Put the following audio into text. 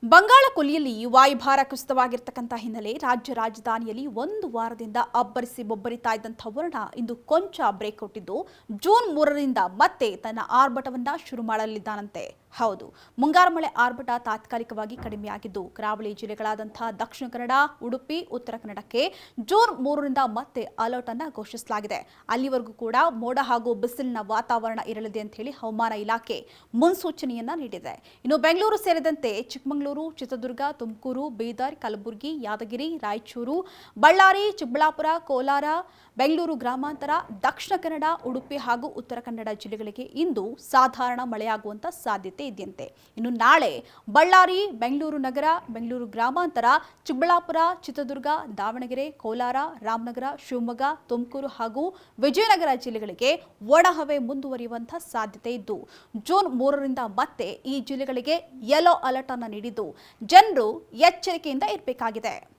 ಬಂಗಾಳ ಕೊಲ್ಲಿಯಲ್ಲಿ ವಾಯುಭಾರ ಕುಸಿತವಾಗಿರ್ತಕ್ಕಂಥ ಹಿನ್ನೆಲೆ ರಾಜ್ಯ ರಾಜಧಾನಿಯಲ್ಲಿ ಒಂದು ವಾರದಿಂದ ಅಬ್ಬರಿಸಿ ಬೊಬ್ಬರಿತಾ ಇದ್ದಂಥ ವರುಣ ಇಂದು ಕೊಂಚ ಬ್ರೇಕ್ ಕೊಟ್ಟಿದ್ದು ಜೂನ್ 3ರಿಂದ ಮತ್ತೆ ತನ್ನ ಆರ್ಭಟವನ್ನ ಶುರು ಮಾಡಲಿದ್ದಾನಂತೆ. ಹೌದು, ಮುಂಗಾರು ಮಳೆ ಆರ್ಭಟ ತಾತ್ಕಾಲಿಕವಾಗಿ ಕಡಿಮೆಯಾಗಿದ್ದು ಕರಾವಳಿ ಜಿಲ್ಲೆಗಳಾದಂತಹ ದಕ್ಷಿಣ ಕನ್ನಡ, ಉಡುಪಿ, ಉತ್ತರ ಕನ್ನಡಕ್ಕೆ ಜೂನ್ 3ರಿಂದ ಮತ್ತೆ ಅಲರ್ಟ್ ಅನ್ನು ಘೋಷಿಸಲಾಗಿದೆ. ಅಲ್ಲಿವರೆಗೂ ಕೂಡ ಮೋಡ ಹಾಗೂ ಬಿಸಿಲಿನ ವಾತಾವರಣ ಇರಲಿದೆ ಅಂತ ಹೇಳಿ ಹವಾಮಾನ ಇಲಾಖೆ ಮುನ್ಸೂಚನೆಯನ್ನ ನೀಡಿದೆ. ಇನ್ನು ಬೆಂಗಳೂರು ಸೇರಿದಂತೆ ಚಿಕ್ಕಮಗಳೂರು, ಚಿತ್ರದುರ್ಗ, ತುಮಕೂರು, ಬೀದರ್, ಕಲಬುರಗಿ, ಯಾದಗಿರಿ, ರಾಯಚೂರು, ಬಳ್ಳಾರಿ, ಚಿಕ್ಕಬಳ್ಳಾಪುರ, ಕೋಲಾರ, ಬೆಂಗಳೂರು ಗ್ರಾಮಾಂತರ, ದಕ್ಷಿಣ ಕನ್ನಡ, ಉಡುಪಿ ಹಾಗೂ ಉತ್ತರ ಕನ್ನಡ ಜಿಲ್ಲೆಗಳಿಗೆ ಇಂದು ಸಾಧಾರಣ ಮಳೆಯಾಗುವಂತ ಸಾಧ್ಯತೆ ಇದೆಯಂತೆ. ಇನ್ನು ನಾಳೆ ಬಳ್ಳಾರಿ, ಬೆಂಗಳೂರು ನಗರ, ಬೆಂಗಳೂರು ಗ್ರಾಮಾಂತರ, ಚಿಕ್ಕಬಳ್ಳಾಪುರ, ಚಿತ್ರದುರ್ಗ, ದಾವಣಗೆರೆ, ಕೋಲಾರ, ರಾಮನಗರ, ಶಿವಮೊಗ್ಗ, ತುಮಕೂರು ಹಾಗೂ ವಿಜಯನಗರ ಜಿಲ್ಲೆಗಳಿಗೆ ಒಣಹವೆ ಮುಂದುವರಿಯುವಂತಹ ಸಾಧ್ಯತೆ ಇದ್ದು ಜೂನ್ 3ರಿಂದ ಮತ್ತೆ ಈ ಜಿಲ್ಲೆಗಳಿಗೆ ಯೆಲ್ಲೋ ಅಲರ್ಟ್ ಅನ್ನು ನೀಡಿದ್ದು ಜನರು ಎಚ್ಚರಿಕೆಯಿಂದ ಇರಬೇಕಾಗಿದೆ.